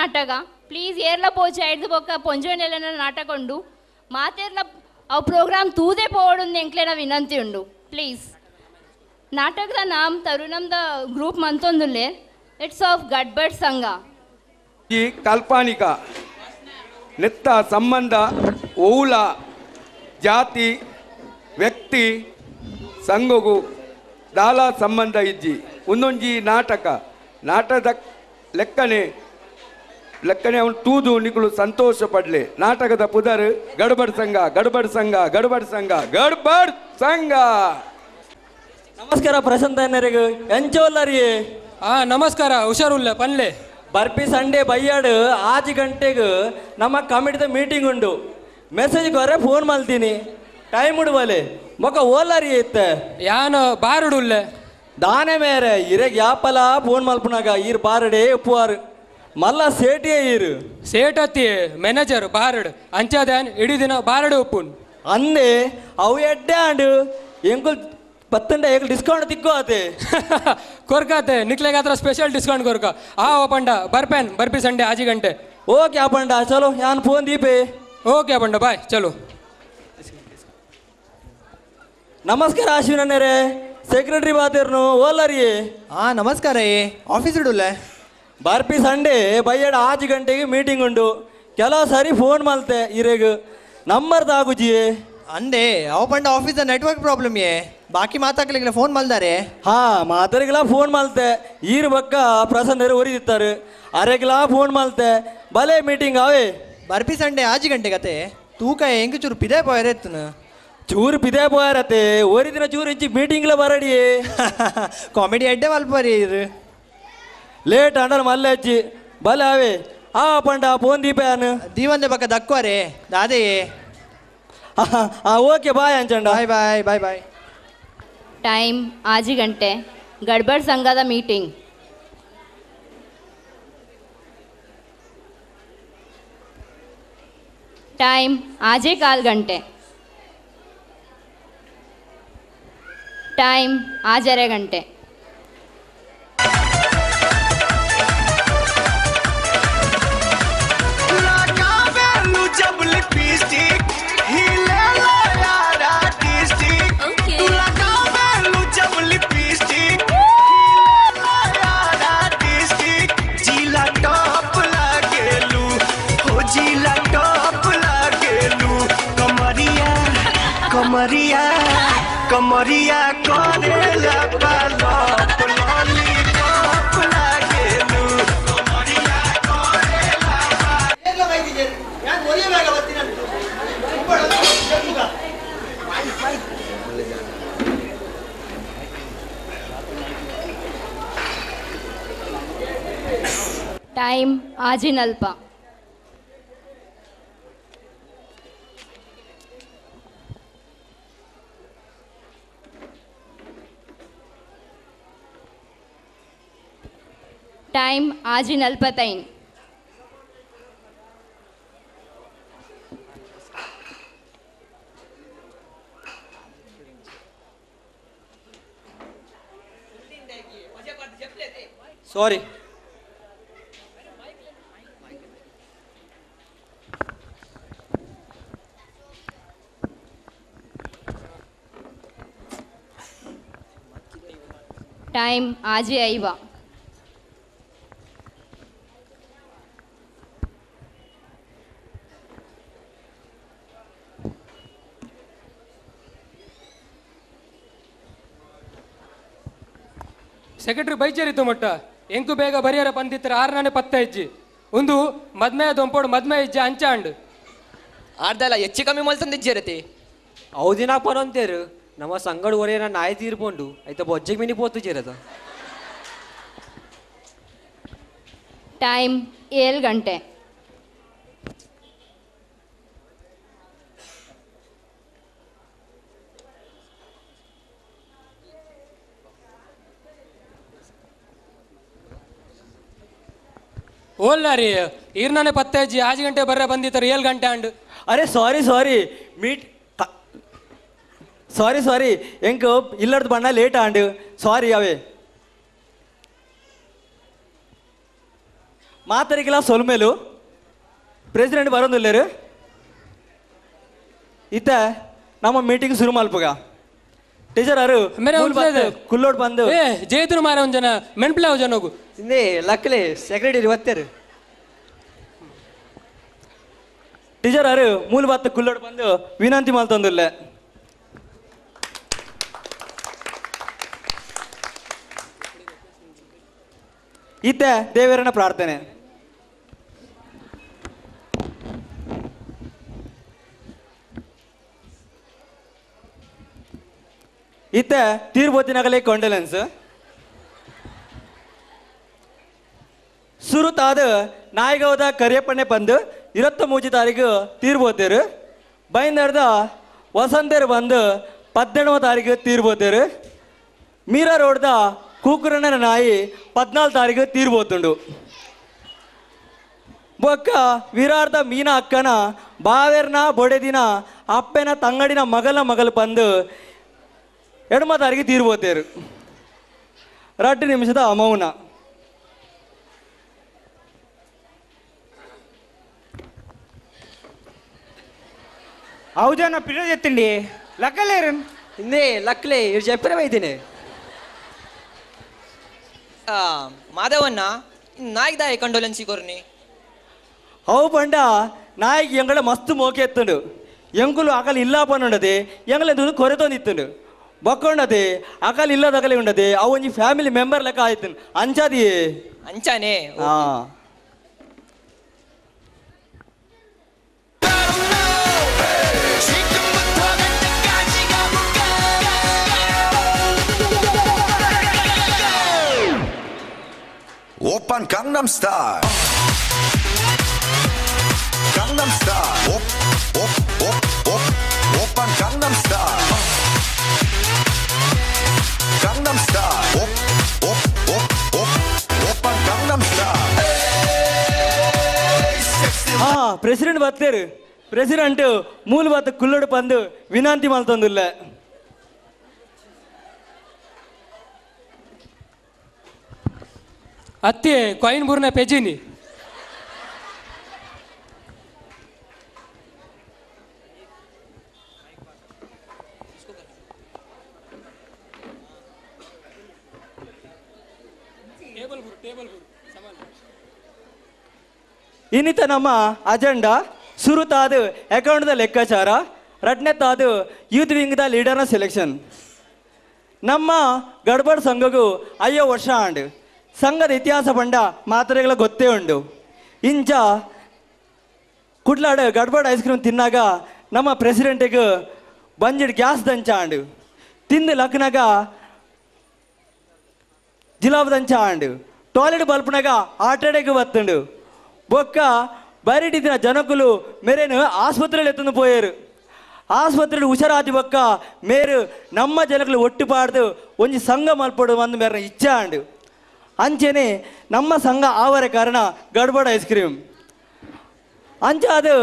ನಾಟಕ ಪ್ಲೀಸ್ ಏರ್ಲ ಪೋಚ ಹಿಡ್ದು ಬೊಕ್ಕ ಪೊಂಜೋನೆಲ್ಲ ನಾಟಕ ಉಂಡು ಮಾತೇರ್ಲ ಅವು ಪ್ರೋಗ್ರಾಮ್ ತೂದೇ ಪೋವಡು ಎಂಕ್ಲೆನ ವಿನಂತಿ ಉಂಡು ಪ್ಲೀಸ್. ನಾಟಕದ ನಾಮ್ ತರುಣಮ್ದ ಗ್ರೂಪ್ ಮಂತೊಂದುಲ್ಲೆ ಇಟ್ಸ್ ಆಫ್ ಗಡ್ಬಡ್ ಸಂಘ. ಈ ಕಾಲ್ಪನಿಕ ನೆತ್ತ ಸಂಬಂಧ ಓಲ ಜಾತಿ ವ್ಯಕ್ತಿ ಸಂಘಗೂ ದಾಲ ಸಂಬಂಧ ಇಜ್ಜಿ ಒಂದೊಂಜಿ ನಾಟಕದ ಲೆಕ್ಕನೆ ಅವನು ತೂದು ನಿಗಳು ಸಂತೋಷ ಪಡ್ಲೆ. ನಾಟಕದ ಪುದರ್ ಗಡ್ಬಡ್ ಸಂಘ. ನಮಸ್ಕಾರ ಪ್ರಶಾಂತ ಅನ್ನರಿಗೂ ಎಂಚೋಲ್ಲರಿ. ನಮಸ್ಕಾರ ಹುಷಾರುಲ್ಲ ಪನ್ಲೆ ಬರ್ಪಿ ಸಂಡೇ ಬಯ್ಯಾಡು 6 ಗಂಟೆಗೆ ನಮ್ಮ ಕಮಿಟಿದ ಮೀಟಿಂಗ್ ಉಂಡು. ಮೆಸೇಜ್ ಕೊರೆ ಫೋನ್ ಮಲ್ತೀನಿ ಟೈಮ್ ಉಡುವಲೆ ಮೊಕ್ಕ ಓಲಾರಿ ಇತ್ತೆ ಯಾನು ಬಾರುಡುಲ್ಲ ದಾನೆ ಮೇರೆ ಇರೆಗ್ ಯಾಪಲ ಫೋನ್ ಮಲ್ಪನಾಗ ಈರ್ ಬಾರಡೆ ಉಪ್ಪುವಾರು ಮಲ್ಲ ಸೇಟಿಯೇ ಈರು ಸೇಟತ್ತಿ ಮ್ಯಾನೇಜರ್ ಬಾರಡ್ ಅಂಚಾದ ಇಡೀ ದಿನ ಬಾರಡು ಉಪ್ಪುನ್ ಅಂದೆ ಅವು ಎಡ್ಡೆ ಆಂಡು ಎಂಕುಲ್ 10 ಏಕಲ್ ಡಿಸ್ಕೌಂಟ್ ತಿಕ್ಕೋ ಆತೆ ಕೊರ್ಕಾತೆ ನಿಕ್ಲೆಗೆ ಹತ್ರ ಸ್ಪೆಷಲ್ ಡಿಸ್ಕೌಂಟ್ ಕೊರ್ಕ ಅಪಂಡ ಬರ್ಪೇನ್ ಬರ್ಪಿ ಸಂಡೆ 6 ಗಂಟೆ. ಓಕೆ ಅಪಂಡ ಚಲೋ ಯಾನ್ ಫೋನ್ ದೀಪೆ. ಓಕೆ ಅಪಂಡ ಬಾಯ್ ಚಲೋ. ನಮಸ್ಕಾರ ಅಶ್ವಿನ್ ಅನ್ನರೇ ಸೆಕ್ರೆಟರಿ ಬಾತಿರ್ನು ಓಲರಿ. ನಮಸ್ಕಾರ ಆಫೀಸ್ ಇಡುಲ್ಲ ಬರ್ಪಿ ಸಂಡೇ ಬಯ್ಯಡ 6 ಗಂಟೆಗೆ ಮೀಟಿಂಗ್ ಉಂಡು. ಕೆಲವು ಸಾರಿ ಫೋನ್ ಮಲ್ತೆ ಇರೆಗ್ ನಂಬರ್ ತಾಗುಜಿಯೇ ಅಂದೆ ಅವ ಪಂಡ ಆಫೀಸ್ ನೆಟ್ವರ್ಕ್ ಪ್ರಾಬ್ಲಮ್ ಬಾಕಿ ಮಾತಾಡ್ಲಿಕ್ಕೆ ಫೋನ್ ಮಲ್ದಾರೆ. ಮಾತಾರಿಗೆಲ್ಲ ಫೋನ್ ಮಲ್ತೆ ಈರ್ ಬಕ್ಕ ಪ್ರಸನ್ನರು ಒರಿದಿತ್ತಾರೆ ಅರೆಗೆಲ್ಲ ಫೋನ್ ಮಲ್ತೆ ಬಲೆ ಮೀಟಿಂಗ್ ಅವೇ ಬರ್ಪಿ ಸಂಡೆ 6 ಗಂಟೆ ಕತೆ ತೂಕ ಹೆಂಗೆ ಚೂರು ಪಿದೆ ಪೋಯರೆತ್ತನ ಚೂರು ಪಿದೆ ಪೋಯರತ್ತೆ ಒರಿದಿನ ಚೂರು ಇಂಚಿ ಮೀಟಿಂಗ್ಲ ಬರಡಿ ಕಾಮಿಡಿ ಅಡ್ಡೆ ಮಲ್ಪರಿ ಇದು ಲೇಟ್ ಅಂಡರ್ ಮಲ್ಲೆ ಹಚ್ಚಿ ಬಲೆ ಅವೇ ಪಂಡ ಫೋನ್ ದೀಪಯಾನು ದೀವಂದೆ ಬಕ್ಕ ದಕ್ಕುವರೆ ದಾದೇ. ಓಕೆ ಬಾಯ್ ಅಂಚಂಡ ಬಾಯ್. ಟೈಮ್ 6 ಗಂಟೆ ಗಡ್ಬಡ್ ಸಂಘದ ಮೀಟಿಂಗ್. ಟೈಮ್ 4 ಗಂಟೆ. ಟೈಮ್ 2 ಗಂಟೆ. कमरिया करेला पालप लॉलीपॉप लागेलू कमरिया करेला ಏನು ಲಗೈತಿದೆ ಯಾಕೆ ಒರಿಯ ಬೇಗ ಬರ್ತೀನಿ ಟೈಮ್ ಆಜಿನಲ್ಪ. ಟೈಮ್ 6:45. ಸಾರಿ ಟೈಮ್ 6:05. ಸೆಕ್ರೆಟರಿ ಬೈಚರಿತ್ತು ಮೊಟ್ಟ ಎಂಕು ಬೇಗ ಬರಿಯರ ಪಂದಿತ್ತರ 6 ಪತ್ತ ಇಜ್ಜಿ ಒಂದು ಮದ್ಮೆ ದೊಂಪೋಡು ಮದ್ಮೆ ಇಜ್ಜಿ ಅಂಚಾಂಡ್ ಆರ್ದಲ್ಲ ಹೆಚ್ಚು ಕಮ್ಮಿ ಮಲ್ತಂದಿಜ್ಜಿರತಿ ಅವು ದಿನ ಪರಂತೇರು ನಮ್ಮ ಸಂಗಡ ಒರೆಯ ನಾಯಿ ತೀರ್ಕೊಂಡು ಆಯ್ತಾ ಬೊಜ್ಜೆಗೆ ಮಿನಿ ಪೋತು ಜೀರದ. ಟೈಮ್ 7 ಗಂಟೆ. ಓಲ್ಲಾರಿ ಈರ್ನಾನೆ ಪತ್ತ ಇಜ್ಜಿ 6 ಗಂಟೆ ಬರ್ರೆ ಬಂದಿತ್ತಾರೆ 7 ಗಂಟೆ ಅಂಡ್. ಅರೆ ಸಾರಿ ಮೀಟ್ ಸಾರಿ ಎಂಕ್ ಇಲ್ಲದ ಬಣ್ಣ ಲೇಟ್ ಆಂಡ್ ಸಾರಿ ಅವೇ ಮಾತರಿಗಿಲ್ಲ ಸೊಲ್ಮೇಲು ಪ್ರೆಸಿಡೆಂಟ್ ಬರೋದಿಲ್ಲೇರು ಇತ್ತ ನಮ್ಮ ಮೀಟಿಂಗ್ ಶುರು ಮಲ್ಪಗ ಟೀಚರ್ ಅರು ಕುಲ್ಲೋಡ್ ಬಂದು ಏ ಜೇತರು ಮಾರ ಒಂದ್ ಜನ ಮೆಣ್ಪಿಲ್ಲ ಜನ ಹೋಗು ಹಿಂದೆ ಲಕ್ಕಲೆ ಸೆಕ್ರೆಟರಿ ಒತ್ತೇರು ಟೀಚರ್ ಅರು ಮೂಲ ಬತ್ತ ಕುಲ್ಲೋಡ್ ಬಂದು ವಿನಂತಿ ಮಲ್ತಂದಿಲ್ಲ ಇತ್ತ ದೇವರನ್ನ ಪ್ರಾರ್ಥನೆ ಇತ್ತ ತೀರ್ಬೋತಿನಾಗಲೇ ಕಾಂಡೋಲೆನ್ಸ್ ಸುರುತಾದ ನಾಯಗೌದ ಕರಿಯಪ್ಪಣ್ಣೆ ಬಂದು 23 ತಾರೀಕು ತೀರ್ಬೋತೇರು ಬೈಂದರ್ದ ವಸಂತರು ಬಂದು 17వ ತಾರೀಕು ತೀರ್ಬೋತೇರು ಮೀರಾ ರೋಡ್ದ ಕೂಕುರಣ್ಣನ ನಾಯಿ 14 ತಾರೀಕು ತೀರ್ಬೋತುಂಡು ಬೊಕ್ಕ ವಿರಾರ್ದ ಮೀನಾ ಅಕ್ಕನ ಬಾವೆರ್ನ ಬೊಡೆದಿನ ಅಪ್ಪೆನ ತಂಗಡಿನ ಮಗಲು ಬಂದು 2వ ತಾರೀಕು ತೀರ್ಬೋತೇರು 2 ನಿಮಿಷದ ಮೌನ అవుజాన పిల్ల చెత్తండి లక్కలేరు ಹಿಂದೆ ಲಕ್ಕಲೆ ಇವ್ರು ಜಪ್ಪರೆ ಬೈತೀನಿ ಮಾಧವನ್ನ ನಾಯ್ದಾಯ ಕಂಡೋಲೆನ್ಸಿ ಕೊರ್ನಿ ಅವು ಪಂಡ ನಾಯಿಗೆ ಎಂಗಳ ಮಸ್ತ್ ಮೋಕೆ ಎತ್ತುಂಡು ಎಂಕುಲು ಅಕಲ್ ಇಲ್ಲ ಪನ್ನುಂಡದೆ ಎಂಗಲೆಂದು ಕೊರೆತೊಂದಿತ್ತುಂಡು ಬಕ್ಕೊಂಡದೆ ಅಕಲ್ ಇಲ್ಲದಕಲೆ ಉಂಡದೆ ಅವು ಒಂಜಿ ಫ್ಯಾಮಿಲಿ ಮೆಂಬರ್ ಲೆಕ್ಕ ಆಯ್ತು ಅಂಚಾದಿ ಅಂಚಾನೆ ಹಾ 오빤 강남스타일 강남스타일 오빤 강남스타일 강남스타일 오빤 강남스타일 ಹಾ ಪ್ರೆಸಿಡೆಂಟ್ ಬರ್ತೇರು ಪ್ರೆಸಿಡೆಂಟ್ ಮೂಲ ಬತ್ತ ಕುಲ್ಲೋಡು ಬಂದು ವಿನಂತಿ ಮಲ್ತಂದಿಲ್ಲ ಅತ್ತೆ ಕಾಯಿನ್ ಬೂರ್ನ ಪೆಜಿನಿ ಇನ್ನಿತ ನಮ್ಮ ಅಜೆಂಡಾ ಸುರುತಾದು ಅಕೌಂಟ್ದ ಲೆಕ್ಕಾಚಾರ 2ನೇದಾದು ಯೂತ್ ವಿಂಗ್ದ ಲೀಡರ್ನ ಸೆಲೆಕ್ಷನ್ ನಮ್ಮ ಗಡ್ಬಡ್ ಸಂಘಗೂ 5 ವರ್ಷ ಆಂಡ್ ಸಂಘದ ಇತಿಹಾಸ ಪಂಡ ಮಾತ್ರೆಗಳ ಗೊತ್ತೇ ಉಂಡು ಇಂಚ ಕುಡ್ಲಾಡು ಗಡ್ಬಡ್ ಐಸ್ ಕ್ರೀಮ್ ತಿನ್ನಾಗ ನಮ್ಮ ಪ್ರೆಸಿಡೆಂಟಿಗೆ ಬಂಜಿಡ್ ಗ್ಯಾಸ್ ದಂಚ ಆಂಡು ತಿಂದು ಲಕ್ನಾಗ ಜಿಲಾಬ್ ದಂಚ ಆಂಡು ಟಾಯ್ಲೆಟ್ ಬಲ್ಪ್ನಾಗ ಆಟಾಡಕ್ಕೆ ಬತ್ತುಂಡು ಬೊಕ್ಕ ಬರಿಟಿದಿನ ಜನಕುಲು ಮೇರೇನು ಆಸ್ಪತ್ರೆಯಲ್ಲಿ ಎತ್ತಂದು ಪೋಯರು ಆಸ್ಪತ್ರೆಯಲ್ಲಿ ಹುಷಾರಾದಿ ಬೊಕ್ಕ ಮೇರು ನಮ್ಮ ಜನಗಳು ಒಟ್ಟು ಪಾಡ್ದು ಒಂಜಿ ಸಂಘ ಮಲ್ಪಡು ಒಂದು ಮೇರ ಇಚ್ಛೆ ಆಂಡು ಅಂಚೆನೆ ನಮ್ಮ ಸಂಘ ಆವರ ಕಾರಣ ಗಡ್ಬಡ್ ಐಸ್ ಕ್ರೀಮ್ ಅಂಚ ಅದು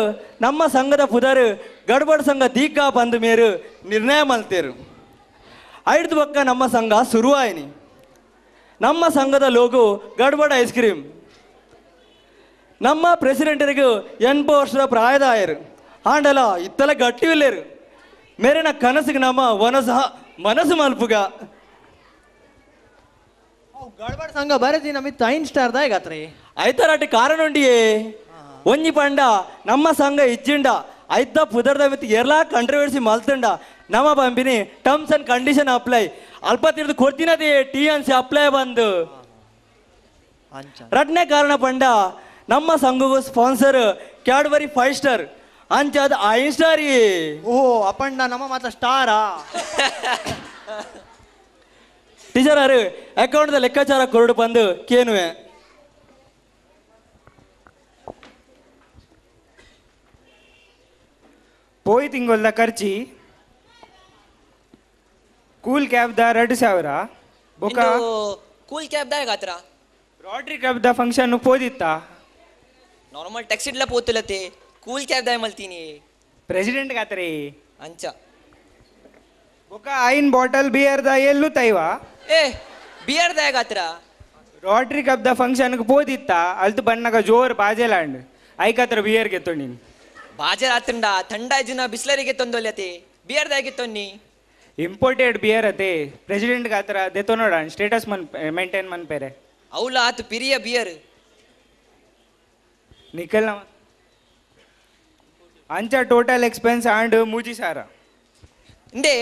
ನಮ್ಮ ಸಂಘದ ಪುದರು ಗಡ್ಬಡ್ ಸಂಘ ದೀಕಾ ಬಂದು ಮೇರು ನಿರ್ಣಯ ಮಲ್ತೇರು ಐದು ಬೊಕ್ಕ ನಮ್ಮ ಸಂಘ ಶುರುವಾಯಿನಿ ನಮ್ಮ ಸಂಘದ ಲೋಗೋ ಗಡ್ಬಡ್ ಐಸ್ ಕ್ರೀಮ್ ನಮ್ಮ ಪ್ರೆಸಿಡೆಂಟರಿಗೂ 80 ವರ್ಷದ ಪ್ರಾಯದಾಯರು ಆಂಡಲ ಇತ್ತಲ ಗಟ್ಟಿವಿಲ್ಲೇರು ಮೇರಿನ ಕನಸಿಗೆ ನಮ್ಮ ಮನಸ್ಸು ಮಲ್ಪುಗ ಗಡ್ಬಡ್ ಸಂಘ ಬರದಿ ನಮಿತ್ 5 ಸ್ಟಾರ್ ದಾಯಗಾತ್ರಿ ಐತರಾಟಿ ಕಾರಣ ಉಂಡಿಯೇ ಒಂಜಿ ಪಂಡ ನಮ್ಮ ಸಂಘ ಇಜ್ಜಿಂಡ ಐತ ಪುದರ್ದ ಮಿತ್ ಎರ್ಲಾ ಕಂಟ್ರವರ್ಸಿ ಮಲ್ತಂಡ ನಮ್ಮ ಬಂಬಿನಿ ಟರ್ಮ್ಸ್ ಅಂಡ್ ಕಂಡೀಷನ್ ಅಪ್ಲೈ ಅಲ್ಪ ತಿರ್ದು ಕೊಡ್ತೀನದೇ TNC ಅಪ್ಲೈ ಬಂದು 2ನೇ ಕಾರಣ ಪಂಡ ನಮ್ಮ ಸಂಘಗೂ ಸ್ಪಾನ್ಸರ್ ಕ್ಯಾಡ್ಬರಿ 5 ಸ್ಟಾರ್ ಅಂಚಾದ 5 ಸ್ಟಾರ್ ಓಹೋ ಅಪ್ಪಣ್ಣ ನಮ್ಮ ಮಾತ್ರ ಸ್ಟಾರಾ ಟೀಚರ್ ಅವರು ಅಕೌಂಟ್ದ ಲೆಕ್ಕಾಚಾರ ಕೊರಡು ಬಂದು ಕೇನುವೆ పోయి తింగొల్ದ ಖರ್ಚಿ ಕೂಲ್ ಕ್ಯಾಬ್ದ 2,000 ಬೊಕ ಕೂಲ್ ಕ್ಯಾಬ್ ದಾಯಗಾತ್ರ ರೋಟರಿ ಕ್ಯಾಬ್ದ ಫಂಕ್ಷನ್ ಪೋದಿತ್ತ ನಾರ್ಮಲ್ ಟ್ಯಾಕ್ಸಿಡ್ಲ ಪೋತುಲತೆ ಕೂಲ್ ಕ್ಯಾಬ್ ದಾಯ ಮಲ್ತೀನಿ ಪ್ರೆಸಿಡೆಂಟ್ ಗಾತ್ರಿ ಅಂಚ ಬೊಕ 5 ಬಾಟಲ್ ಬಿಯರ್ದ ಎಲ್ಲೂ ತೈವ ಏ ಬಿಯರ್ ದಾಯಗಾತ್ರ ರೋಟ್ರಿ ಕಬ್ದ ಫಂಕ್ಷನ್ಗೆ ಪೋದಿತ್ತ ಅಲ್ತು ಬಣ್ಣಗ ಜೋರ್ ಬಾಜೆಲಾಂಡ್ ಐಕತ್ರ ಬಿಯರ್ಗೆ ತೊಂಡಿನಿ ಬಾಜರ್ ಆತಂಡ ಥಂಡ ಜನ ಬಿಸ್ಲರಿಗೆ ತೊಂದೊಲ್ಯತೆ ಬಿಯರ್ದಾಗಿ ತೊನ್ನಿ ಇಂಪೋರ್ಟೆಡ್ ಬಿಯರ್ ಅತೆ ಪ್ರೆಸಿಡೆಂಟ್ಗೆ ಆತರ ದೆತ್ತೋ ನೋಡ ಸ್ಟೇಟಸ್ ಮೇಂಟೈನ್ ಮನ್ಪೇರೆ ಅವಳ ಆತು ಪಿರಿಯ ಬಿಯರ್ ನಿಖಲ್ ಅಂಚ ಟೋಟಲ್ ಎಕ್ಸ್ಪೆನ್ಸ್ ಆಂಡ್ ಮೂಜಿ ಸಾರ ಇಂದೇ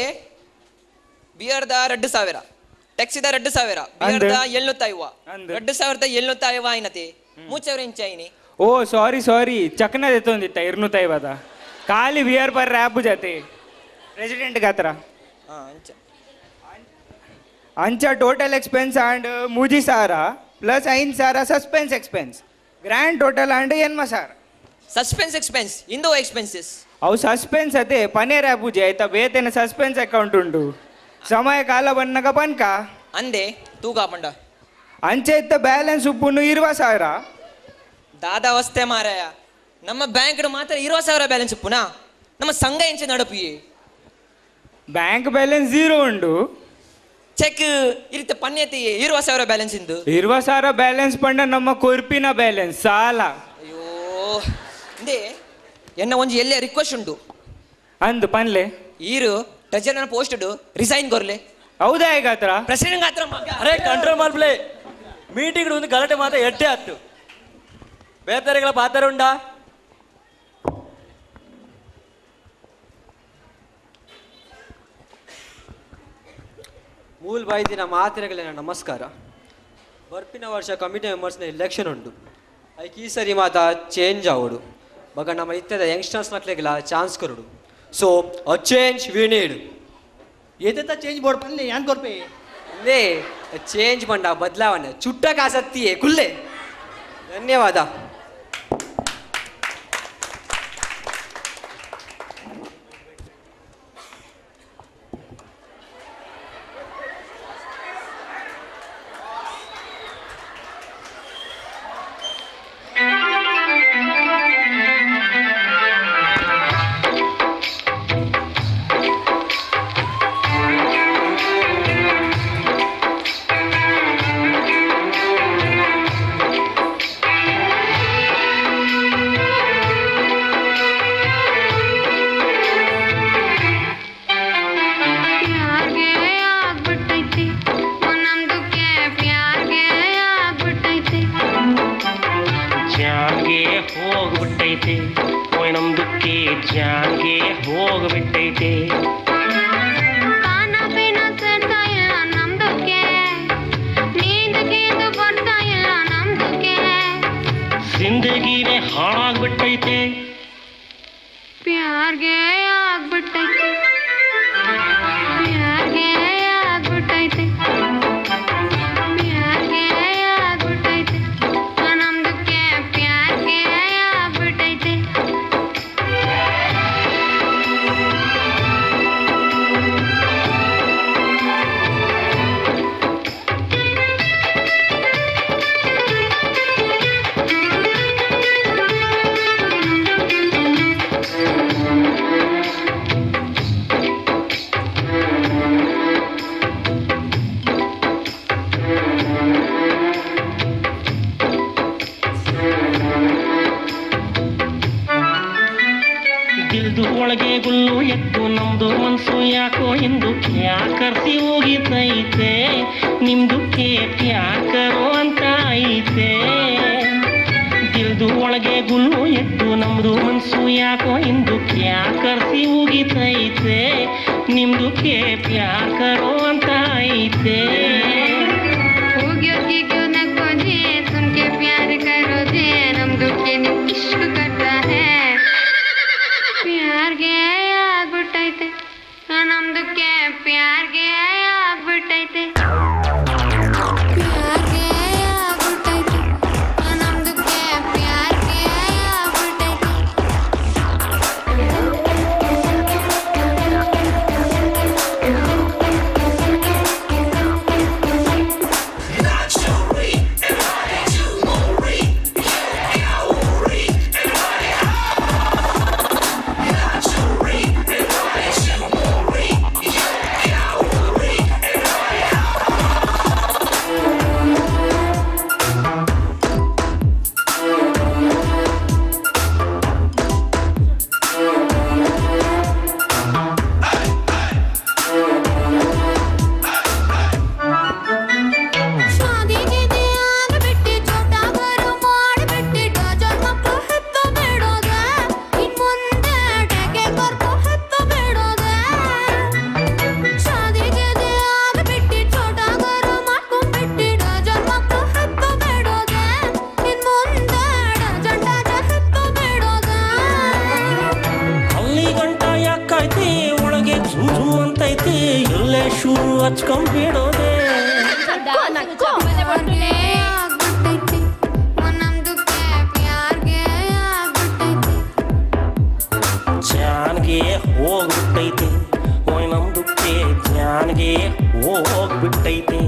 ಬಿಯರ್ದ 2,000 ಟ್ಯಾಕ್ಸಿದ 2,000 ಬಿಯರ್ದ 750 ಅಂದ್. 2,750 ಆಯ್ನತೆ 3,000 ಇಂಚ ಆಯ್ನಿ ಓ ಸಾರಿ ಚಕ್ನ ದೆತ್ತೊಂದಿತ್ತ 250 ಖಾಲಿ ಬಿಯರ್ ಪರ್ ರ್ಯಾಪ್ ಜತೆ ಪ್ರೆಸಿಡೆಂಟ್ಗೆ ಆತರ ಅಂಚ ಅಂಚ ಟೋಟಲ್ ಎಕ್ಸ್ಪೆನ್ಸ್ ಆಂಡ್ ಮೂಜಿ ಸಾರ ಪ್ಲಸ್ 5 ಸಾರ ಸಸ್ಪೆನ್ಸ್ ಎಕ್ಸ್ಪೆನ್ಸ್ ಗ್ರ್ಯಾಂಡ್ ಟೋಟಲ್ ಆಂಡ್ ಎನ್ಮ ಸಾರ ಸಸ್ಪೆನ್ಸ್ ಎಕ್ಸ್ಪೆನ್ಸ್ ಇಂದೋ ಎಕ್ಸ್ಪೆನ್ಸಸ್ ಅವು ಸಸ್ಪೆನ್ಸ್ ಅದೇ ಪನೇ ರ್ಯಾಪೂಜೆ ಆಯ್ತಾ ಬೇತೇನೆ ಸಸ್ಪೆನ್ಸ್ ಅಕೌಂಟ್ ಉಂಟು ಸಮಯ ಕಾಲ ಬನ್ನಗ ಪನ್ಕ ಅಂದೆ ತೂಗ ಪಂಡ ಅಂಚೆ ಇತ್ತ ಬ್ಯಾಲೆನ್ಸ್ ಉಪ್ಪುನು 20,000 ದಾದಾ ಅವಸ್ಥೆ ಮಾರಾಯ ನಮ್ಮ ಬ್ಯಾಂಕ್ ಮಾತ್ರ 20,000 ಬ್ಯಾಲೆನ್ಸ್ ಪುನಃ ನಮ್ಮ ಸಂಘ ಎಂಚ ನಡಪಿಯೇ ಬ್ಯಾಂಕ್ ಬ್ಯಾಲೆನ್ಸ್ 0 ಉಂಡು ಚೆಕ್ ಇರಿತ ಪನ್ಯತಿ 20,000 ಬ್ಯಾಲೆನ್ಸ್ ಇಂದು 20,000 ಬ್ಯಾಲೆನ್ಸ್ ಪಂಡ ನಮ್ಮ ಕೊರ್ಪಿನ ಬ್ಯಾಲೆನ್ಸ್ ಸಾಲ ಅಯ್ಯೋ ಇಂದೇ ಎನ್ನ ಒಂಜಿ ಎಲ್ಲೇ ರಿಕ್ವೆಸ್ಟ್ ಉಂಟು ಅಂದು ಪನ್ಲೆ ಈರು ಟ್ರೆಜರರ್ ಪೋಸ್ಟ್ ರಿಸೈನ್ ಕೊರ್ಲೆ ಹೌದಾ ಈಗ ಹತ್ರ ಪ್ರೆಸಿಡೆಂಟ್ ಹತ್ರ ಅರೆ ಕಂಟ್ರೋಲ್ ಮಾಡ್ಪ್ಲೆ ಮೀಟಿಂಗ್ ಒಂದು ಗಲಾಟೆ ಮಾತ ಎಟ್ಟೆ ಆಯ್ತು ಬೇತಾರೆಗಳ ಪಾತ್ರ ಉಂಡಾ ಮೂಲ್ ಬಾಯ್ದಿನ ಮಾತಿನಗಳಿನ ನಮಸ್ಕಾರ ಬರ್ಪಿನ ವರ್ಷ ಕಮಿಟಿ ಮೆಂಬರ್ಸ್ನ ಎಲೆಕ್ಷನ್ ಉಂಟು ಅದಕ್ಕೆ ಈ ಸರಿ ಮಾತ ಚೇಂಜ್ ಆವಡು ಬಗ ನಮ್ಮ ಇತ್ತದ ಯಂಗ್ಸ್ಟರ್ಸ್ ನಕ್ಲೆಗಳ ಚಾನ್ಸ್ ಕೊರಡು so uh change we need ಏತ ಚೇಂಜ್ ಬೋರ್ಡ್ ಪನ್ಲೆ ಯಾನ್ ಕೊರ್ಪೆ ಲೇ ಚೇಂಜ್ ಬಂಡ ಬದಲಾವಣೆ ಚುಟ್ಟಕ್ಕೆ ಆಸಕ್ತಿಯೇ ಕುಲ್ಲೆ ಧನ್ಯವಾದ ಬಿಡೋದೆ ಚಪ್ಪಲೆ ಪಟ್ಟುನೆ. ಜಾನ್ಗೆ ಹೋಗ್ಬಿಟ್ಟೈತೆ ಓಯ್ ನಮ್ದುಕ್ಕೆ ಜಾನ್ಗೆ ಹೋಗ್ಬಿಟ್ಟೈತೆ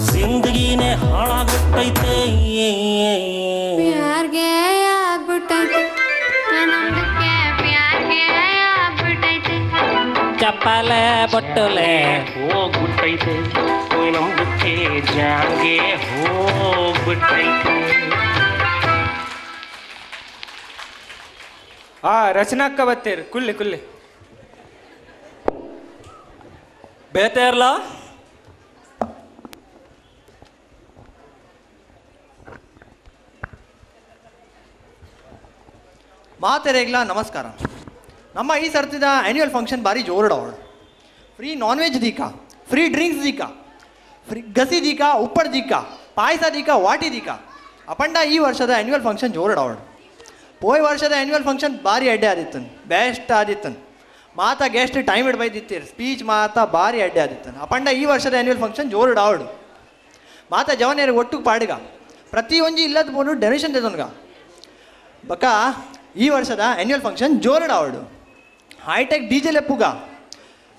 ಜಿಂದಗಿನೇ ಹಾಳಾಗ್ಬಿಟ್ಟೈತೆ ಚಪ್ಪಲೆ ಬಟ್ಟಲೆ ಹೋಗ್ಬಿಟ್ಟೈತೆ ಓಯ್ ನಮ್ದುಕ್ಕೆ ಜಾನ್ಗೆ ಹೋಗ್ಬಿಟ್ಟೈತೆ. ರಚನಾಕ್ಕ ಬತ್ತೀರಿ ಕುಲ್ಲಿ ಕುಲ್ಲಿ ಬೇತೆ ಇರ್ಲ ಮಾತೆರೆಗ್ಲ ನಮಸ್ಕಾರ. ನಮ್ಮ ಈ ಸರ್ತಿದ ಆ್ಯನ್ಯುವಲ್ ಫಂಕ್ಷನ್ ಭಾರಿ ಜೋರುಡವಳು. ಫ್ರೀ ನಾನ್ ವೆಜ್ ದೀಕಾ, ಫ್ರೀ ಡ್ರಿಂಕ್ಸ್ ದೀಕಾ, ಫ್ರೀ ಗಸಿ ದೀಕಾ, ಉಪ್ಪಡ್ ದೀಕಾ, ಪಾಯಸ ದೀಕಾ, ವಾಟಿ ದೀಕಾ ಅಪಂಡ ಈ ವರ್ಷದ ಆ್ಯನ್ಯುವಲ್ ಫಂಕ್ಷನ್ ಜೋರುಡವಳು. ಪೋಯ್ ವರ್ಷದ ಆ್ಯನ್ಯುವಲ್ ಫಂಕ್ಷನ್ ಭಾರಿ ಅಡ್ಡೆ ಆದಿತ್ತನ್, ಬೆಸ್ಟ್ ಆದಿತ್ತನ್. ಮಾತಾ ಗೆಸ್ಟ್ ಟೈಮ್ ಇಡ್ಬೈದಿತ್ತೀರಿ, ಸ್ಪೀಚ್ ಮಾತಾ ಭಾರಿ ಅಡ್ಡೆ ಆದಿತ್ತನ್. ಅಪಂಡ ಈ ವರ್ಷದ ಆ್ಯನ್ಯುವಲ್ ಫಂಕ್ಷನ್ ಜೋರುಡವಳು. ಮಾತಾ ಜವನೇರಿಗೆ ಒಟ್ಟು ಪಾಡಿಗ ಪ್ರತಿ ಒಂಜಿ ಇಲ್ಲದ ಬೋದು ಡೊನೇಷನ್ ತೆದನ್ಗ ಬಕ್ಕ ಈ ವರ್ಷದ ಆ್ಯನ್ಯುವಲ್ ಫಂಕ್ಷನ್ ಜೋರುಡವಳು. ಹೈಟೆಕ್ ಡಿಜೆ ಲೆಪ್ಪುಗ,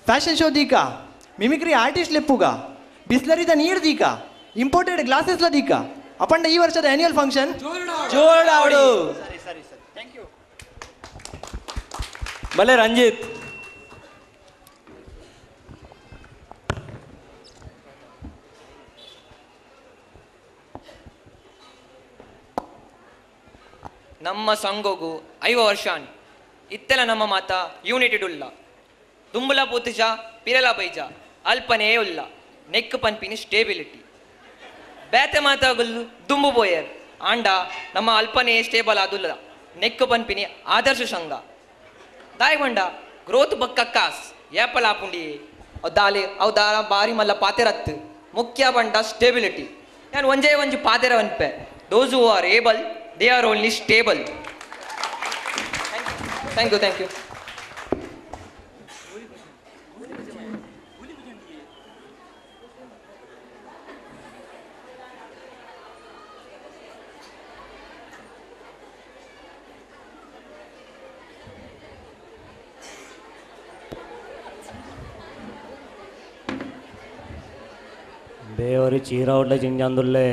ಫ್ಯಾಷನ್ ಶೋ ದೀಕಾ, ಮಿಮಿಕ್ರಿ ಆರ್ಟಿಸ್ಟ್ ಲೆಪ್ಪುಗ, ಬಿಸ್ಲರಿದ ನೀರು ದೀಕಾ, ಇಂಪೋರ್ಟೆಡ್ ಗ್ಲಾಸಸ್ಲ ದೀಕಾ ಅಪಂಡ ಈ ವರ್ಷದ ಆ್ಯನ್ಯುವಲ್ ಫಂಕ್ಷನ್ ಜೋಡಾವಡು. ಸರಿ ಸರಿ ಸರಿ ಥ್ಯಾಂಕ್ ಯು. ಭಲೆ ರಂಜಿತ್. ನಮ್ಮ ಸಂಘಗೂ 5 ವರ್ಷ ಇತ್ತೆಲ ನಮ್ಮ ಮಾತ ಯೂನಿಟೆಡ್ ಉಲ್ಲ ದುಂಬುಲ ಪೂತಿಜ ಪಿರಲ ಬೈಜ ಅಲ್ಪನೇ ಉಲ್ಲ ನೆಕ್ ಪನ್ಪಿನಿ ಸ್ಟೇಬಿಲಿಟಿ ಬೇತೆ ಮಾತಾಗಲ್ಲು ದುಂಬು ಬೋಯರ್ ಆಂಡ ನಮ್ಮ ಅಲ್ಪನೇ ಸ್ಟೇಬಲ್ ಆದುಲ್ಲ ನೆಕ್ ಪನ್ಪಿನಿ ಆದರ್ಶ ಸಂಘ ದಾಯ್ ಬಂಡ ಗ್ರೋತ್ ಬಕ್ಕ ಕಾಸ್ ಏಪಲ ಆಪುಂಡಿ ದಾಲೆ ಅವು ದಾರ ಬಾರಿ ಮಲ್ಲ ಪಾತೆರತ್ತು ಮುಖ್ಯ ಬಂಡ ಸ್ಟೇಬಿಲಿಟಿ ನಾನು ಒಂಜೇ ಒಂಜಿ ಪಾತೆರ ಅನ್ಪೆ those who are able they are only stable. Thank you, thank you. ಬೇವರಿ ಚೀರ ಒಡ್ಲೆ ಜಿಂಜಂದುಲ್ಲೆ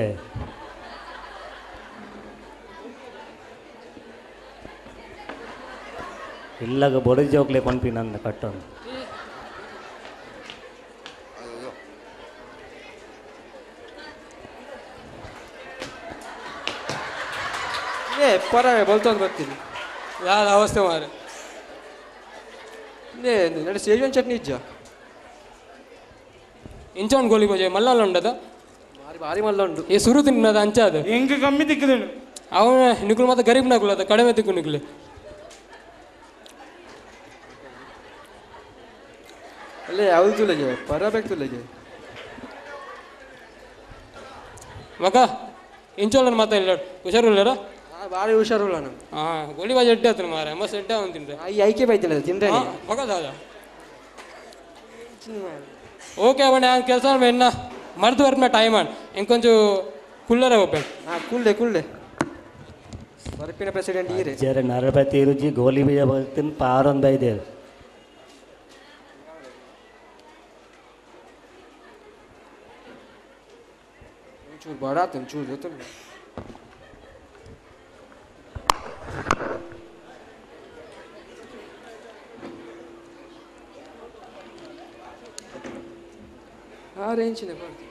ಇಲ್ಲಾಗ ಬೊಡದಿ ಜೋಕ್ಲೆ ಪನ್ಪಿ ನನ್ನ ಕಟ್ಟೊಂದು ಪರ ಬಲ್ತೋದು ಬರ್ತೀನಿ ಯಾವ್ದು ಅವಸ್ಥೆ ಮಾರೆ ನಡೆ ಸೇಜನ್ ಚಟ್ನಿ ಇಜ್ಜ ಇಂಚೊಂದು ಗೋಲಿ ಬಜೆ ಮಲ್ಲಲ್ಲ ಉಂಡದ ಭಾರಿ ಭಾರಿ ಮಲ್ಲ ಉಂಡು ಈ ಸುರು ತಿನ್ನದ ಅಂಚ ಅದು ಹೆಂಗೆ ಕಮ್ಮಿ ದಿಕ್ಕದು ಅವನ ನಿಗುಲು ಮತ್ತೆ ಗರೀಬ್ ನಗುಲದ ಕಡಿಮೆ ತಿಕ್ಕು ನಿಗುಲೆ ಅಲ್ಲೇ ಯಾವುದು ತುಲೆಗೆ ಪರಬೇಕು ತುಲೆಗೆ ಮಗ ಇಂಚೋಳನ್ ಮಾತಾಡಿಲ್ಲ ಹುಷಾರಿಲ್ಲರ ಭಾರಿ ಹುಷಾರಿಲ್ಲ ನಾನು ಹಾಂ ಗೋಲಿ ಬಾಜಿ ಎಡ್ಡೆ ಆತನ ಮಾರ ಅಮ್ಮ ಎಡ್ಡೆ ಅವನು ತಿಂದ್ರೆ ಈ ಐಕೆ ಬೈತಿಲ್ಲ ತಿಂದ್ರೆ ಮಗ ದಾದ ಓಕೆ ಅವಣ್ಣ ಕೆಲಸ ಎನ್ನ ಮರ್ದು ಬರ್ಮ ಟೈಮ್ ಆನ್ ಇಂಕೊಂಚು ಕುಲ್ಲರ ಓಪನ್ ಹಾಂ ಕುಲ್ಲೆ ಕುಲ್ಲೆ ಬರ್ಪಿನ ಪ್ರೆಸಿಡೆಂಟ್ ಈರೆ ಜರ ನರಬತಿ ರುಜಿ ಗೋಲಿ ಬೀಜ ಬರ್ತೀನಿ ಪಾರೊಂದು ಬೈದೆ ಚೂರು ಬಡಾತ ಚೂರು ಜೊತೆ ಆ ರೇಂಜಿನ ಬರ್ತೀನಿ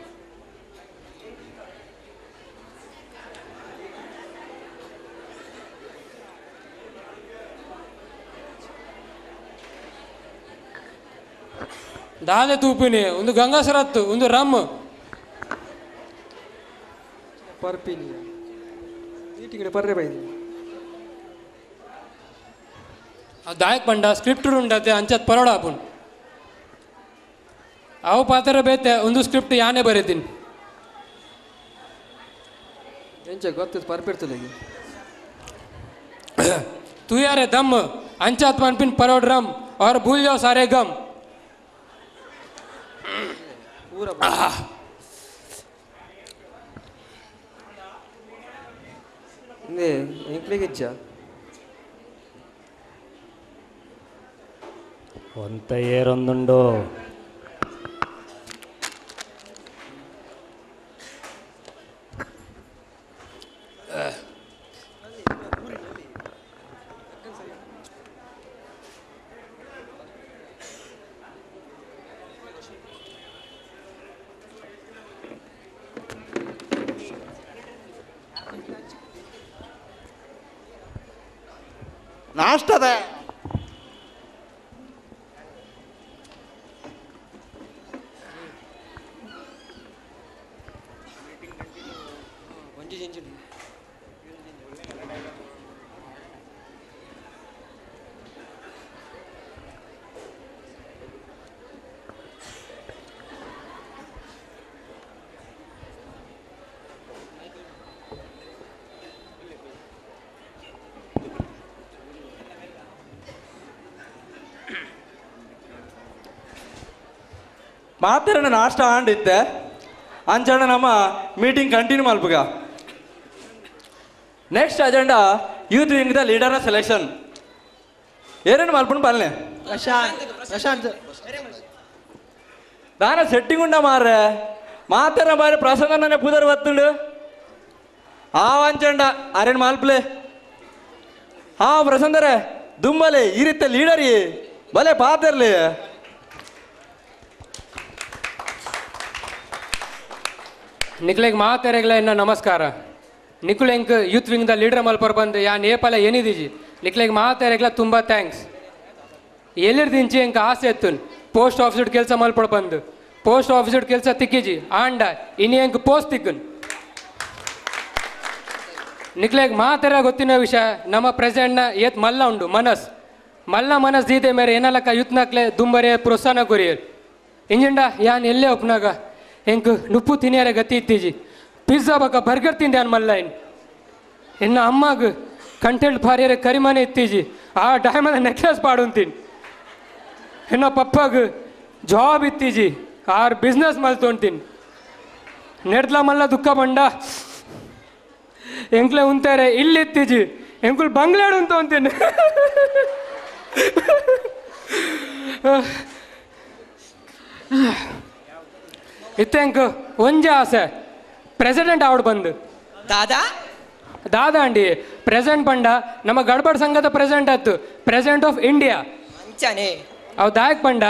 ದಾದೆ ತೂಪಿನಿ ಒಂದು ಗಂಗಾಸರತ್ತು ಒಂದು ರಮ್ ಪರ್ಪಿನಿ ಮೀಟಿಂಗ್ ಪರ್ರೆ ಬೈದಿ ದಾಯಕ್ ಬಂಡ ಸ್ಕ್ರಿಪ್ಟ್ ಉಂಡತೆ ಅಂಚತ್ ಪರೋಡ ಆಪುನ್ ಅವು ಪಾತ್ರ ಬೇತೆ ಒಂದು ಸ್ಕ್ರಿಪ್ಟ್ ಯಾನೇ ಬರೀತೀನಿ ಎಂಚ ಗೊತ್ತದ ಪರ್ಪಿರ್ತದೆ तू यारे दम अंचात मनपिन परोड रम और भूल जाओ सारे गम ಎಂಕ್ಲಿಗಿಚ್ಚ ಒಂತ ಏರೊಂದುಂಡು ನಾಷ್ಟದ ಮಾತೆರನ ನಾಷ್ಟ ಆಂಡಿತ್ತೆ ಅಂಚಣ್ಣ ನಮ್ಮ ಮೀಟಿಂಗ್ ಕಂಟಿನ್ಯೂ ಮಲ್ಪುಗ ನೆಕ್ಸ್ಟ್ ಅಜೆಂಡಾ ಯೂತ್ ವಿಂಗ್ ದ ಲೀಡರ್ ಸೆಲೆಕ್ಷನ್ ಏನೇನು ಮಲ್ಪುಣ ಬಲ್ಲೆ ಪ್ರಶಾಂತ್ ದಾನ ಸೆಟ್ಟಿಂಗ್ ಉಂಡ ಮಾರ್ರೆ ಮಾತೆರ ಬಾರಿ ಪ್ರಸನ್ನ ಪೂದರ್ ಬತ್ತುಂಡು ಆ ಅಂಚಂಡ ಅರೇನು ಮಲ್ಪಲೆ ಹಾ ಪ್ರಸಂದರೆ ದುಂಬಲೆ ಈ ರೀತಿ ಲೀಡರ್ ಬಲೆ ಪಾತಿರ್ಲಿ ನಿಕ್ಲೆಗ್ ಮಾತೆರೆಗ್ಲ ಇನ್ನ ನಮಸ್ಕಾರ ನಿಕುಲೆಂಕ್ ಯೂತ್ ವಿಂಗ್ ದ ಲೀಡರ್ ಮಲ್ಪರ್ ಬಂದು ಯಾ ನೇಪಾಲ ಏನಿದೀಜಿ ನಿಕ್ಲೆಗ್ ಮಾತೆರೆಗ್ಲ ತುಂಬ ಥ್ಯಾಂಕ್ಸ್ ಎಲ್ಲಿರ್ದಿಂಚಿ ಎಂಕ ಆಸೆ ಎತ್ತುನ್ ಪೋಸ್ಟ್ ಆಫೀಸ್ ಕೆಲಸ ಮಲ್ಪಡ್ ಬಂದು ಪೋಸ್ಟ್ ಆಫೀಸ್ ಕೆಲಸ ತಿಕ್ಕಿಜಿ ಆಂಡ ಇನಿ ಎಂಕ್ ಪೋಸ್ಟ್ ತಿಕ್ಕನ್ ನಿಕ್ಲೆಗ್ ಮಾತೆರ ಗೊತ್ತಿನ ವಿಷಯ ನಮ್ಮ ಪ್ರೆಸಿಡೆಂಟ್ನ ಏತ್ ಮಲ್ಲ ಉಂಡು ಮನಸ್ ದೀದೆ ಮೇರೆ ಏನಲಕ್ಕ ಯೂತ್ ನಕ್ಲೆ ದುಂಬರೆ ಪ್ರೋತ್ಸಾಹನ ಕೊರಿಯರ್ ಇಂಜಿಂಡ ಯಾನ್ ಎಲ್ಲೇ ಒಪ್ನಾಗ ಎಂಕ್ ನುಪ್ಪು ತಿನ್ಯಾರೆ ಗತಿ ಇತ್ತೀಜಿ ಪಿಜ್ಜಾ ಬಕ್ಕ ಬರ್ಗರ್ ತಿಂದೆ ಅನ್ ಮಲ್ಲ ಇನ್ನು ಅಮ್ಮಾಗ ಕಂಟೆಂಟ್ ಪಾರ್ಯರೆ ಕರಿಮನೆ ಇತ್ತೀಜಿ ಆ ಡೈಮಂಡ್ ನೆಕ್ಲೆಸ್ ಪಾಡುಂತೀನಿ ಇನ್ನು ಪಪ್ಪಾಗ ಜಾಬ್ ಇತ್ತೀಜಿ ಆರ್ ಬಿಸ್ನೆಸ್ ಮಲ್ತೊಂತೀನಿ ನೆಡ್ಲ ಮಲ್ಲ ದುಃಖ ಬಂಡ ಎಂಕ್ಲೆ ಉಂತಾರೆ ಇಲ್ಲಿತ್ತೀಜಿ ಎಂಕುಲ್ ಬಂಗ್ಲಾಡು ಅಂತ ಅಂತೀನಿ ಇತ್ತೆಂಕ್ ಒಂಜೆ ಆಸೆ ಪ್ರೆಸಿಡೆಂಟ್ ಆವಡ್ ಬಂದು ದಾದಾ ಅಂಡಿ ಪ್ರೆಸಿಡೆಂಟ್ ಪಂಡ ನಮ್ಮ ಗಡ್ಬಡ್ ಸಂಘದ ಪ್ರೆಸಿಡೆಂಟ್ ಆಯ್ತು ಪ್ರೆಸಿಡೆಂಟ್ ಆಫ್ ಇಂಡಿಯಾ ಅವ್ ದಾಯಕ್ ಪಂಡ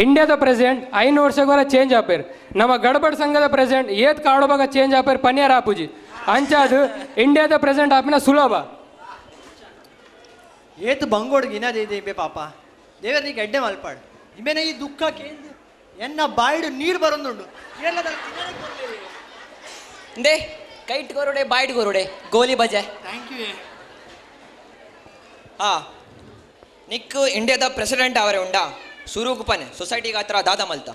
ಇಂಡಿಯಾದ ಪ್ರೆಸಿಡೆಂಟ್ 5 ವರ್ಷಗಳ ಚೇಂಜ್ ಆಪೇರ್ ನಮ್ಮ ಗಡ್ಬಡ್ ಸಂಘದ ಪ್ರೆಸಿಡೆಂಟ್ ಏತ್ ಕಾಡೋವಾಗ ಚೇಂಜ್ ಆಪೇರ್ ಪನ್ಯಾರ ಆಪುಜಿ ಅಂಚಾದು ಇಂಡಿಯಾದ ಪ್ರೆಸಿಡೆಂಟ್ ಆಪಿನ ಸುಲಭ ಏತ್ ಬಂಗೋಡ್ಗೆ ಇನದೇ ಪಾಪ ದೇವರ ನೀ ಗಡ್ಡೆ ಮಲ್ಪಾಡು ಇಮೇನ ಈ ದುಃಖ ಕೇಂದ್ರ ಎನ್ನ ಬಾಯ್ಡು ನೀರು ಬರೋದುಂಡು ದೇ ಕೈಟ್ ಕೊರುಡೆ ಬಾಯ್ಡ್ ಕೊರುಡೆ ಗೋಲಿ ಬಜೆ ಥ್ಯಾಂಕ್ ಯು ಹಾ ನಿಕ್ಕು ಇಂಡಿಯಾದ ಪ್ರೆಸಿಡೆಂಟ್ ಅವರೇ ಉಂಡಾ ಸುರೂಕು ಪನೆ ಸೊಸೈಟಿಗೆ ಹತ್ರ ದಾದ ಮಲ್ತ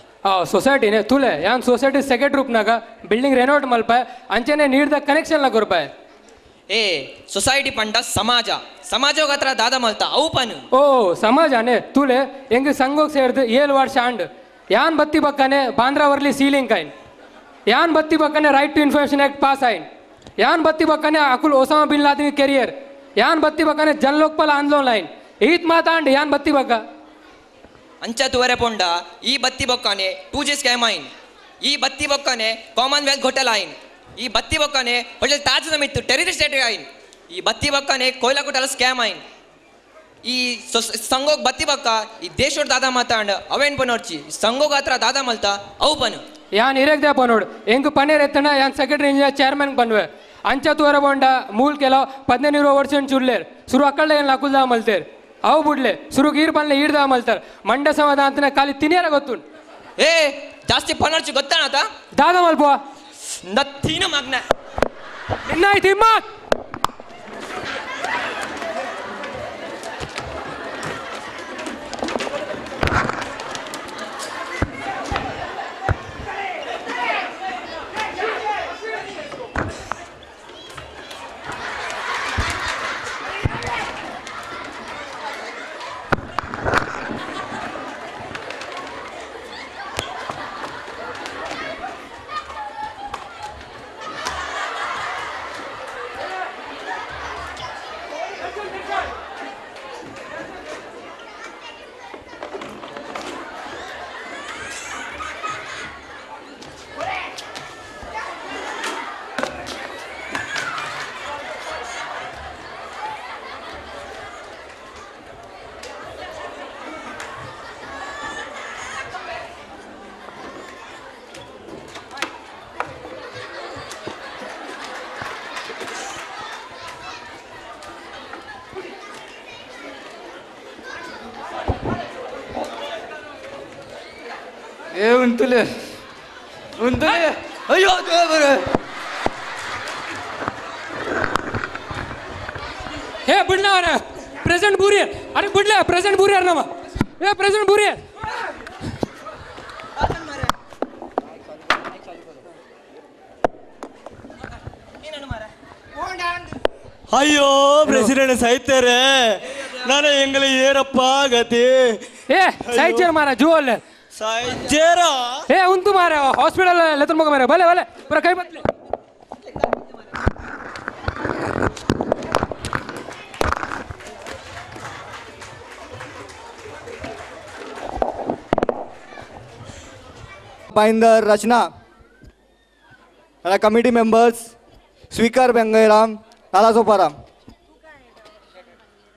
ಸೊಸೈಟಿನೇ ತುಲೆ ಯಾನ್ ಸೊಸೈಟಿ ಸೆಕೆಂಡ್ ರೂಪ್ನಾಗ ಬಿಲ್ಡಿಂಗ್ ರೆನೋವೇಟ್ ಮಲ್ಪ ಅಂಚನೆ ನೀರ್ದ ಕನೆಕ್ಷನ್ ಕೊರ್ಪಾಯ್ ಏ ಸೊಸೈಟಿ ಪಂಡ ಸಮಾಜ ಹತ್ರ ದಾದ ಮಲ್ತ ಅವು ಪನು ಓ ಸಮಾಜನೇ ತುಲೆ ಹೆಂಗ್ ಸಂಘೋಗ್ ಸೇರ್ದು 7 ವರ್ಷ ಆಂಡ್ ಯಾನ್ ಬತ್ತಿ ಬಕ್ಕನೆ ಬಾಂದ್ರಾವರ್ಲಿ ಸೀಲಿಂಗ್ ಆಯ್ನ್ ಯಾನ್ ಬತ್ತಿ ಬಕ್ಕನೆ right to information act pass ಆಯ್ನ್ ಯಾನ್ ಬತ್ತಿ ಬಕ್ಕನೆ ಅಕುಲ್ ಒಸಾಮಾ ಬಿನ್ ಲಾದೆನ್ ಕೆರಿಯರ್ ಯಾನ್ ಬತ್ತಿ ಬಕ್ಕನೆ ಜನ್ ಲೋಕ್ಪಾಲ್ ಆಂದೋಲನ್ ಲೈನ್ ಈತ್ ಮಾತಾಂಡ್ ಯಾನ್ ಬತ್ತಿ ಬಕ್ಕ ಅಂಚ ತುವರೆ ಪೊಂಡ ಈ ಬತ್ತಿ ಬೊಕ್ಕನೆ 2G ಸ್ಕ್ಯಾಮ್ ಆಯ್ನ್ ಈ ಬತ್ತಿ ಬೊಕ್ಕನೆ ಕಾಮನ್ವೆಲ್ತ್ ಘೋಟಾಲ ಆಯ್ನ್ ಈ ಬತ್ತಿ ಬೊಕ್ಕನೆ ಹೋಟೆಲ್ ತಾಜ್ ಮಿತ್ತು ಟೆರರಿಸ್ಟ್ ಅಟ್ಯಾಕ್ ಆಯ್ನ್ ಈ ಬತ್ತಿ ಬೊಕ್ಕನೆ ಕೊಯ್ಲಾ ಘೋಟಾಲ ಸ್ಕ್ಯಾಮ್ ಆಯ್ನ್ ಈ ಸಂಘೋಗ್ ಬತ್ತಿ ಬಕ್ಕ ಈ ದೇಶೋಡ್ ದಾದ ಮಾತಾಂಡ್ ಅವೇನ್ ಪನೋರ್ಚಿ ಸಂಘೋಗ ಹತ್ರ ದಾದ ಮಲ್ತ ಅವು ಪನು ಯಾನ್ ಇರೇಕ್ ದೇ ಪನೋಡ್ ಎಂಗ್ ಪನೇರ್ ಎತ್ತನ ಯಾನ್ ಸೆಕ್ರೆಟರಿ ಇಂಜಿನಿಯರ್ ಚೇರ್ಮನ್ ಪನ್ವೆ ಅಂಚ ತುವರೆ ಪೊಂಡ ಮೂಲ್ ಕೆಲ 15 ವರ್ಷ ಚುರ್ಲೇರ್ ಸುರು ಅಕ್ಕಳ್ಳೆ ಏನ್ ಲಕುಲ್ ದಾ ಮಲ್ತೇರ್ ಅವು ಬಿಡ್ಲೆ ಸುರು ಗೀರ್ ಪನ್ಲೆ ಈಡ್ದ ಮಲ್ತಾರ ಮಂಡ್ಯ ಸಮಾಧ ಅಂತನ ಖಾಲಿ ತಿನಿಯರ ಗೊತ್ತುಂಡು ಏ ಜಾಸ್ತಿ ಪನೋರ್ಚಿ ಗೊತ್ತಾನತ ದಾದ ಮಲ್ಪುವ ನತ್ತೀನ ಮಗ್ನ ನಿನ್ನಾಯ್ತು ಇಮ್ಮ ಉಂತುಲೆ ಉಂತುಲೆ ಅಯ್ಯೋ ದೇವರೇ हे बुडणार प्रेझेंट बुरियर अरे बुडल्या प्रेझेंट बुरियर ना हे प्रेझेंट बुरियर ಅಯ್ಯೋ ಪ್ರೆಸಿಡೆಂಟ್ ಸಾಯ್ತಾರೆ ನಾನು ಎಂಗಲ ಏರಪ್ಪ ಗತಿ ए साइड मारा जुवल ಸಾಯ್ತೇರಾ हे उंतु मारा हॉस्पिटल लेतन मग मारा भले भले पूरा काही बदले Binder Rachna, and committee members Svikar Bangeram, Nalasoparam,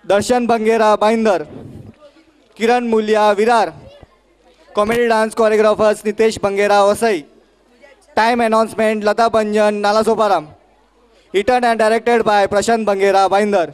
Darshan Bangera Binder, Kiran Mulya Virar, comedy dance choreographers Nitesh Bangera Vasai, time announcement Lata Banjan Nalasoparam, written and directed by Prashant Bangera Binder.